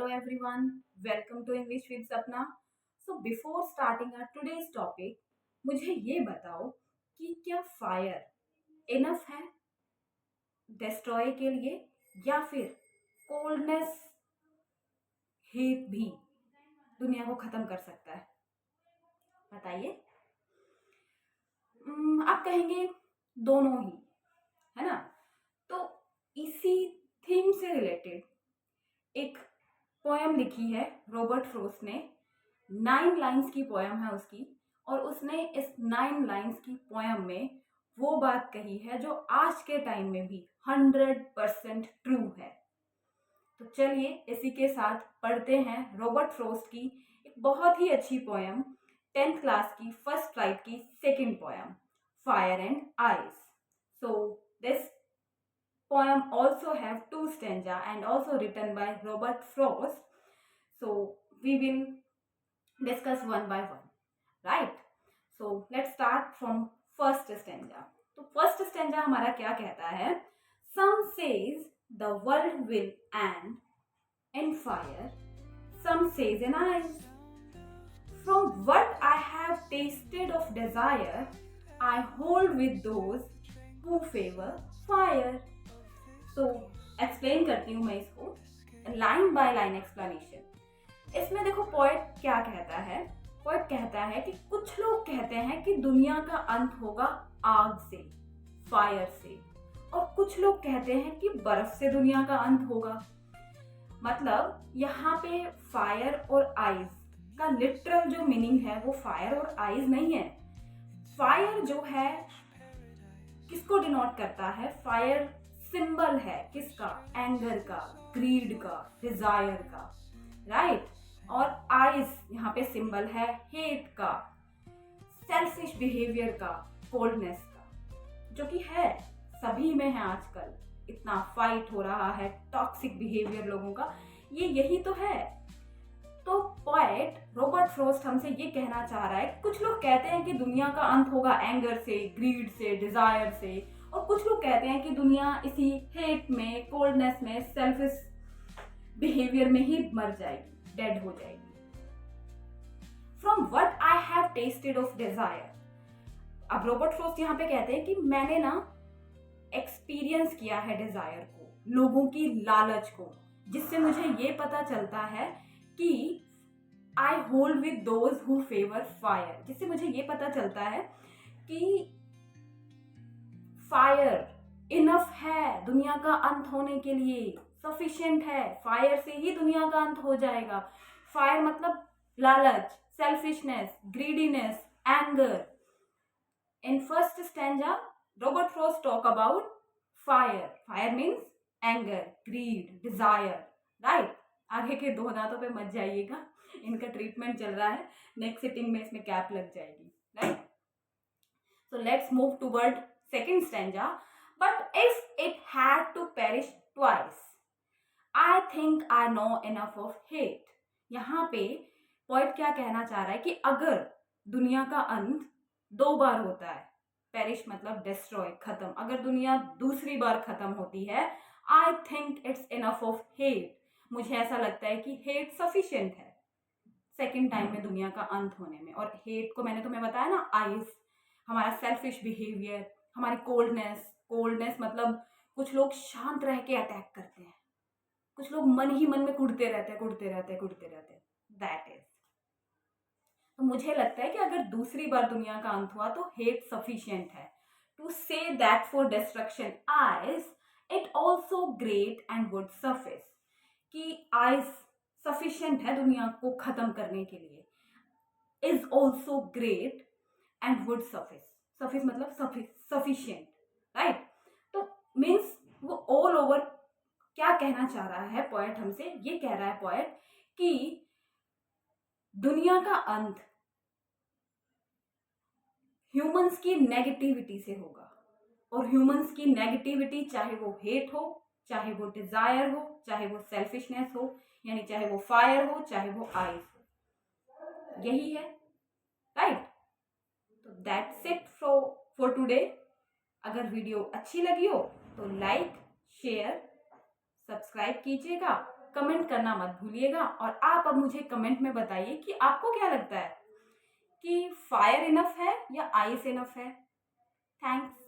Hello everyone, welcome to English with Sapna. So before starting our today's topic, मुझे ये बताओ कि क्या फायर इनफ है डिस्ट्रॉय के लिए या फिर कोल्डनेस हीट भी दुनिया को खत्म कर सकता है? बताइए। आप कहेंगे दोनों ही, है ना? तो इसी थीम से रिलेटेड एक पोएम लिखी है रॉबर्ट फ्रोस्ट ने। 9 लाइन्स की पोएम है उसकी, और उसने इस 9 लाइन्स की पोएम में वो बात कही है जो आज के टाइम में भी 100% ट्रू है। तो चलिए इसी के साथ पढ़ते हैं रॉबर्ट फ्रोस्ट की एक बहुत ही अच्छी पोएम, 10th क्लास की फर्स्ट राइट की second poem, fire and ice. So this poem also have 2 stanza and also written by Robert Frost. So we will discuss one by one, right? So let's start from first stanza. तो first stanza हमारा क्या कहता है? Some says the world will end in fire, some says in ice. From what I have tasted of desire, I hold with those who favor fire. तो explain करती हूँ मैं इसको, लाइन बाय लाइन एक्सप्लेनेशन। इसमें देखो poet क्या कहता है। पोएट कहता है कि कुछ लोग कहते हैं कि दुनिया का अंत होगा आग से, फायर से, और कुछ लोग कहते हैं कि बर्फ से दुनिया का अंत होगा। मतलब यहाँ पे फायर और आइस का लिटरल जो मीनिंग है वो फायर और आइस नहीं है। फायर जो है किसको डिनोट करता है? फायर सिंबल है किसका? एंगर का, ग्रीड का, डिजायर का, राइट? और आइस यहाँ पे सिंबल है हेट का, सेल्फिश बिहेवियर का, कोल्डनेस का, जो कि है सभी में है आजकल। इतना फाइट हो रहा है, टॉक्सिक बिहेवियर लोगों का, ये यही तो है। तो पोएट रॉबर्ट फ्रोस्ट हमसे ये कहना चाह रहा है, कुछ लोग कहते हैं कि दुनिया का अंत होगा एंगर से, ग्रीड से, डिजायर से, और कुछ लोग कहते हैं कि दुनिया इसी हेट में, कोल्डनेस में, सेल्फिश बिहेवियर में ही मर जाएगी, डेड हो जाएगी। From what I have tested of desire. अब रॉबर्ट फ्रोस्ट यहाँ पे कहते हैं कि मैंने ना एक्सपीरियंस किया है डिजायर को, लोगों की लालच को, जिससे मुझे ये पता चलता है कि I hold with those who favour fire, जिससे मुझे ये पता चलता है कि फायर इनफ है दुनिया का अंत होने के लिए, सफिशिएंट है, फायर से ही दुनिया का अंत हो जाएगा। फायर मतलब लालच, selfishness, greediness, anger. In first stanza Robert Frost talk about fire. Fire means anger, greed, desire, right? आगे के 2 दांतों पे मत जाइएगा, इनका ट्रीटमेंट चल रहा है, नेक्स्ट सिटिंग में इसमें कैप लग जाएगी, right? So let's move toward second stanza. But if it had to perish twice, I think I know enough of hate. यहाँ पे पोएट क्या कहना चाह रहा है कि अगर दुनिया का अंत 2 बार होता है, पेरिश मतलब डिस्ट्रॉय, खत्म, अगर दुनिया दूसरी बार खत्म होती है, I think it's enough of hate, मुझे ऐसा लगता है कि हेट सफिशिएंट है सेकेंड टाइम में दुनिया का अंत होने में। और हेट को मैंने तुम्हें बताया ना, आइस हमारा सेल्फिश बिहेवियर, हमारी कोल्डनेस मतलब कुछ लोग शांत रह के अटैक करते हैं, कुछ लोग मन ही मन में कुड़ते रहते, दैट इज। तो मुझे लगता है कि अगर दूसरी बार दुनिया का अंत हुआ तो हेट सफिशिएंट है to say that for destruction ice it also great and would suffice, कि आइस सफिशिएंट है दुनिया को खत्म करने के लिए, is also great and would suffice. Suffice मतलब सफिशिएंट, राइट? तो मीन्स वो ऑल ओवर क्या कहना चाह रहा है पोएट हमसे? ये कह रहा है पोएट कि दुनिया का अंत ह्यूमंस की नेगेटिविटी से होगा, और ह्यूमंस की नेगेटिविटी चाहे वो हेट हो, चाहे वो डिजायर हो, चाहे वो सेल्फिशनेस हो, यानी चाहे वो फायर हो, चाहे वो आइस हो, यही है, राइट? तो दैट्स इट फॉर टुडे। अगर वीडियो अच्छी लगी हो तो लाइक, शेयर, सब्सक्राइब कीजिएगा कमेंट करना मत भूलिएगा। और आप अब मुझे कमेंट में बताइए कि आपको क्या लगता है कि फायर इनफ है या आइस इनफ है। थैंक्स।